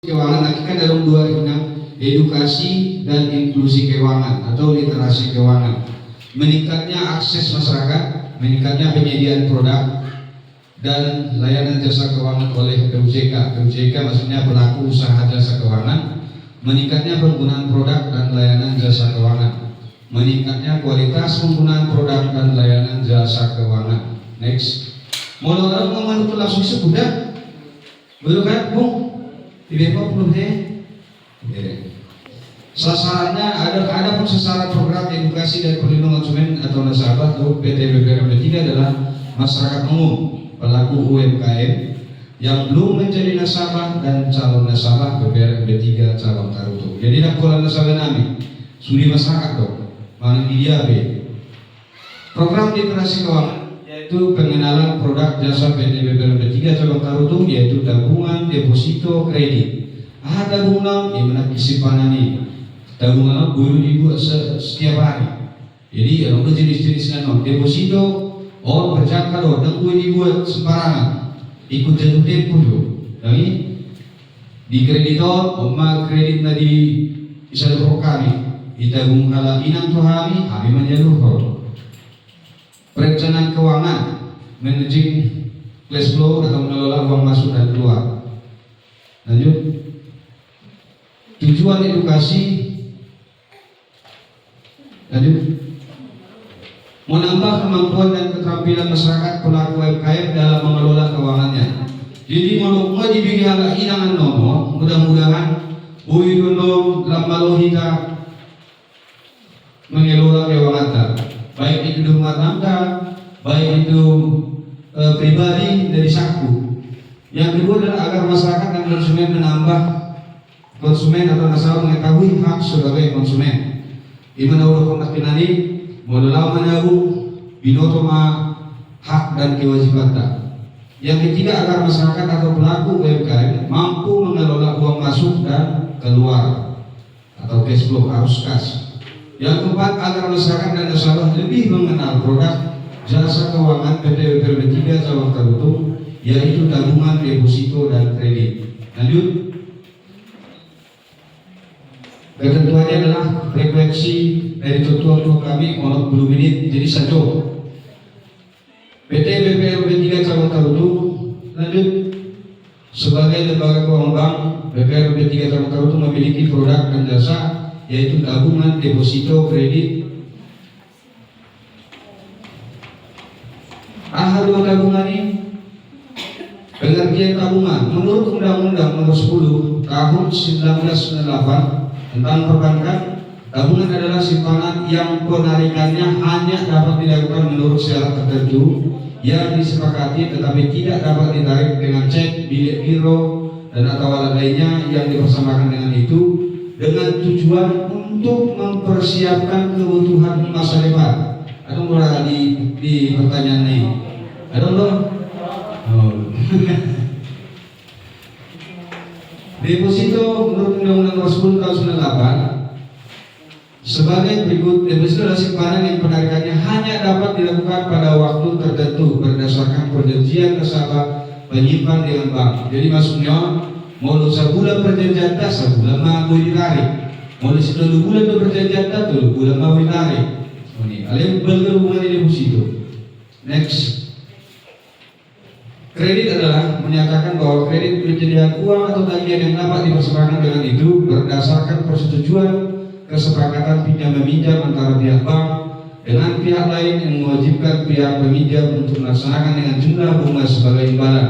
keuangan nanti kan dalam dua edukasi dan inklusi keuangan atau literasi keuangan. Meningkatnya akses masyarakat, meningkatnya penyediaan produk dan layanan jasa keuangan oleh PUJK. PUJK maksudnya pelaku usaha jasa keuangan. Meningkatnya penggunaan produk dan layanan jasa keuangan. Meningkatnya kualitas penggunaan produk dan layanan jasa keuangan. Next. Mau nomor itu langsung disebut dah. Betul kan, Bung? Di Depok belum deh. Sasarannya ada pun sasaran program edukasi dan perlindungan konsumen atau nasabah atau PT BPRB 3 adalah masyarakat umum, pelaku UMKM yang belum menjadi nasabah dan calon nasabah BPRB 3 calon taruto. Jadi nak pola nasabah nami suri masyarakat dong. Mana dia be. Program literasi keuangan yaitu pengenalan produk jasa PT BPRB 3 calon taruto yaitu tabungan, deposito, kredit. Tabungan yang mana simpanan ini tabungan boleh dibuat setiap hari. Jadi ada jenis-jenisnya deposito orang berjangka loh dan boleh dibuat sembarangan ikut jatuh tempo jo. Tapi di kreditor oma kredit tadi bisa kami ditabung kala inang tuh kami menjalur perencanaan keuangan, managing cash flow atau mengelola uang masuk dan keluar. Lanjut. Tujuan edukasi menambah kemampuan dan keterampilan masyarakat pelaku UMKM dalam mengelola keuangannya. Jadi mau dibikin hal hidangan nomo, mudah-mudahan dulu lama kita mengelola keuangan, baik itu di rumah tangga, baik itu pribadi dari saku. Yang kedua adalah agar masyarakat dan konsumen konsumen atau nasabah mengetahui hak sebagai konsumen. Di mana orang kenali modal menabu binoto hak dan kewajiban. Yang ketiga agar masyarakat atau pelaku UMKM mampu mengelola uang masuk dan keluar atau cash flow arus kas. Yang keempat agar masyarakat dan nasabah lebih mengenal produk jasa keuangan PT BPRB 3 calon taruto yaitu tabungan, deposito dan kredit. Lanjut. Ketentuannya adalah frekuensi dari tutor kami mohon 10 menit jadi saja. PT BPRB 3 calon taruto lanjut sebagai lembaga keuangan bank BPRB 3 calon taruto memiliki produk dan jasa yaitu tabungan, deposito, kredit. Dua tabungan ini pengertian tabungan menurut Undang-Undang Nomor 10 Tahun 1998 tentang perbankan, tabungan adalah simpanan yang penarikannya hanya dapat dilakukan menurut syarat tertentu yang disepakati tetapi tidak dapat ditarik dengan cek, bilet giro dan atau alat lainnya yang dipersamakan dengan itu dengan tujuan untuk mempersiapkan kebutuhan masa depan. Ada mulai di pertanyaan ini. Ada belum? Deposito menurut Undang-Undang Nomor 10 Tahun 98 sebagai berikut. Deposito adalah simpanan yang penarikannya hanya dapat dilakukan pada waktu tertentu berdasarkan perjanjian nasabah penyimpan dengan bank. Jadi maksudnya mau sebulan perjanjian tak sebulan mah boleh ditarik, mau 10 bulan itu perjanjian tak 10 bulan mah boleh ditarik. Ini kalian berhubungan di deposito. Next. Kredit adalah menyatakan bahwa kredit penyediaan uang atau tagihan yang dapat dipersembahkan dengan itu berdasarkan persetujuan kesepakatan pinjam meminjam antara pihak bank dengan pihak lain yang mewajibkan pihak peminjam untuk melaksanakan dengan jumlah bunga sebagai imbalan.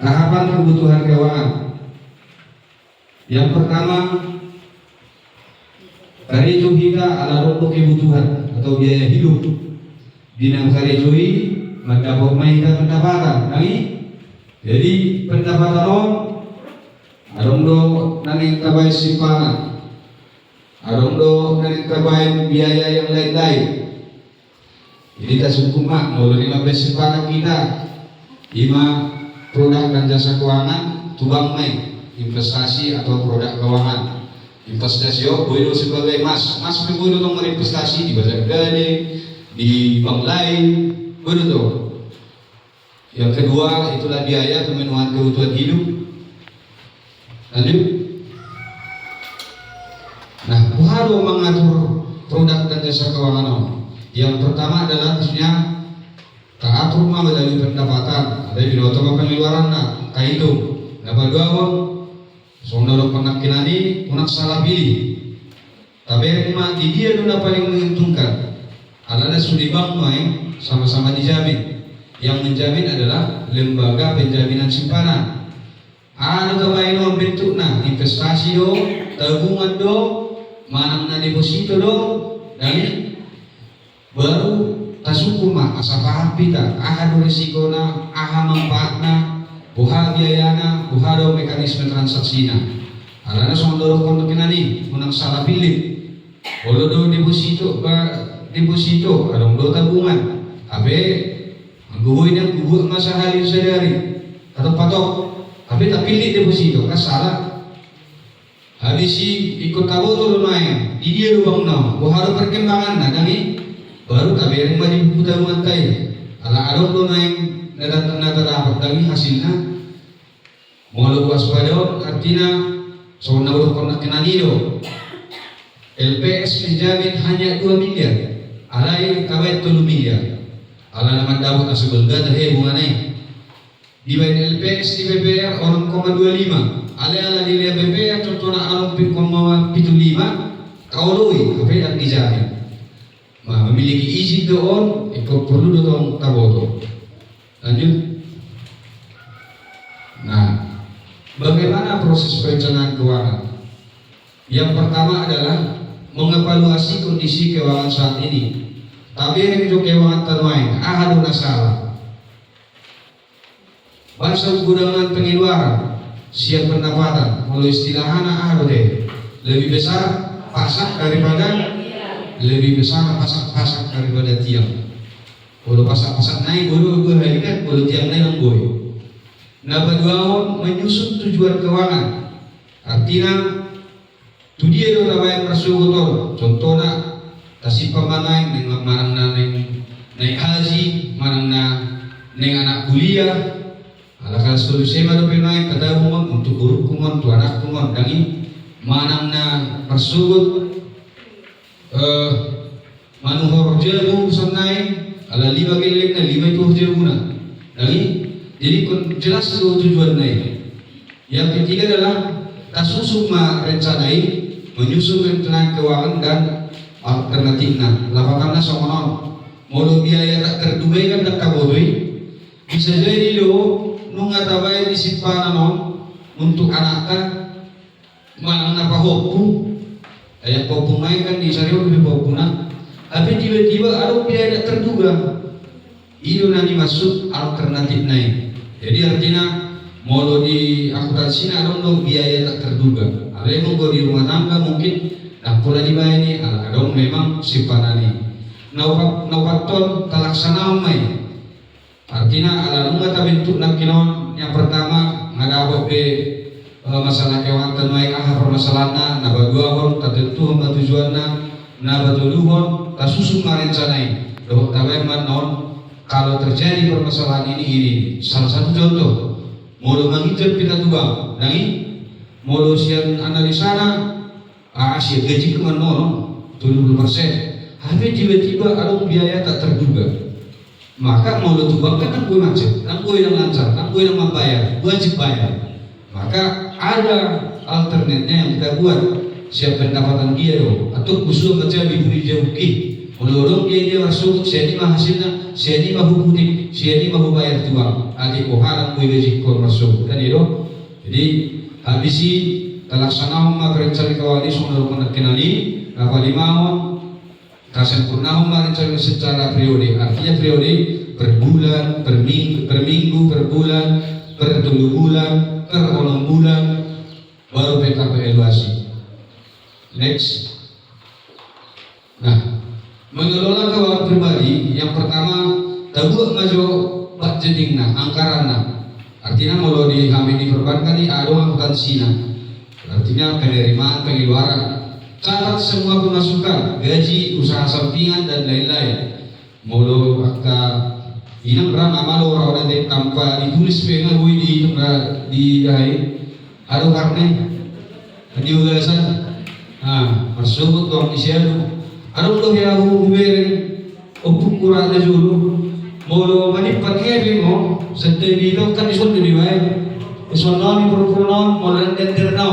Tahapan kebutuhan keuangan. Yang pertama, karejo kita ala rokok kebutuhan atau biaya hidup. Dinam karejoi mendapat mainkan pendapatan, jadi pendapatan adong do naning tabay simpanan, adong do naning tabay biaya yang lain-lain. Jadi kita sukuma mulai 15 simpanan kita, 5 produk dan jasa keuangan, tubang main investasi atau produk keuangan. Investasi boleh sebagai mas boleh dong berinvestasi di bazar gede, di bank lain, betul. Yang kedua itulah biaya pemenuhan kebutuhan hidup. Lanjut. Nah, Puhado mengatur produk dan jasa keuangan. Yang pertama adalah tentunya taatur melalui pendapatan. Ada binoto pengeluaran kaitu. Dapat dua sono pengakinani unak salah pilih. Tapi di dia dulu paling menguntungkan. Alana sudibang main sama-sama dijamin. Yang menjamin adalah lembaga penjaminan simpanan. Ada kemain bentuknya investasi do, tabungan do, mana deposito do, dan baru tasukuma asa paham pita, aha do resikona, aha manfaatna, buha biayana, buha do mekanisme transaksina. Alana sondoro kondo kinani, menang salah pilih. Kalau do deposito, adong do tabungan, abe gubuin yang gubuh masa hari sehari, atau patok, abe tak pilih deposito, kan salah. Habis ikut tahu tu lumayan, di dia lubang no, buha do perkembangan nadangi. Baru tabering maju buta mantai ala adong do naik nada dapat dari hasilnya mau waspada artinya soalnya udah pernah kena nido LPS menjamin hanya 2 miliar alai kawet 3 miliar ala nama dapat asal gada hubungannya di bagian LPS di BPR orang 0,25 ala di BPR contohnya orang 0,75 kau lui apa yang dijamin. Memiliki izin doon, ikut perlu dong taboto. Lanjut. Nah, bagaimana proses perencanaan keuangan? Yang pertama adalah mengevaluasi kondisi keuangan saat ini. Tapi itu keuangan termain, ahadu nasalah. Bahasa gudangan pengeluaran, siap pendapatan, melalui istilahana ahadu deh. Lebih besar pasak daripada lebih besar pasak-pasak daripada tiang. Kalau pasak-pasak naik, boleh kan, kalau tiang naik langgoy. Nah, berdua menyusun tujuan keuangan. Artinya, tu dia do tawain persugutor. Contohnya, tasip pamanai, manang na naik haji, manang na neng anak kuliah. Alakal solusi mana penai kata umum untuk guru kumon, tu anak kumon, dangi manang na persugut. Manuhor jabu sanai ala 5 gelek na 5 itu jabu na. Jadi jelas tujuan naik. Yang ketiga adalah tasusuk rencanai menyusun rencana keuangan dan alternatifnya. Lapakannya somonon. Mulu biaya tak terduga kan tak kabodoi. Bisa jadi lo nunga tabay disimpanan untuk anaknya malang napahoku. Ayat popungay kan di sariw lebih popuna. Tapi tiba-tiba ada biaya tidak terduga. Itu nanti masuk alternatif naik. Jadi artinya mau di akuntansi ada biaya tak terduga. Ada yang mau di rumah tangga mungkin tak pula dibayar ni. Ada memang simpanan ni. Naupaton talaksana umay. Artinya ala nunga tabentuk nak kinon. Yang pertama ngadabot be masalah keuangan tenai permasalahanna nabaduahon tertentu tujuanna nabaduluhon tasusun marencanai doh taweman non kalau terjadi permasalahan ini salah satu contoh mulu mengijab kita tubang nangi mulu sian analisana asyik gaji keman non 70% tapi tiba-tiba ada biaya tak terduga maka mulu tubang kan gue macet gue yang lancar gue yang membayar wajib bayar maka ada alternatnya yang kita buat siap pendapatan dia atau khusus macam ibu jauhi melorong dia masuk siapa mah hasilnya siapa mah hukuti siapa mah bayar tuang adik koharan gue gaji kor masuk kan itu jadi habisi terlaksana mah rencana keuangan semua orang kenali apa limau kasempurnaan mah rencana secara periode artinya periode per bulan per minggu per bulan per 3 bulan per 6 bulan baru PKP evaluasi. Next. Nah, mengelola keuangan pribadi yang pertama tabuk maju budgetingna, anggaranna. Artinya kalau diambil di perbankan ini ada akuntansinya. Artinya penerimaan, pengeluaran. Catat semua pemasukan, gaji, usaha sampingan dan lain-lain. Mulu akta Inang rang amalo orang ada tanpa ditulis pengen gue di dahai aru karne di ugalasan marsubut kong isyadu aru lo ya hubere opuk kurang ada julu molo manipat hebe mo sente dito kan ison di bae ison non pro molo dan terno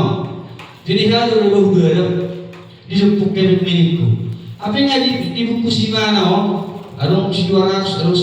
jadi hado lo hubere di sepuk kebe minitku apa yang di buku si mana aru si 200 aru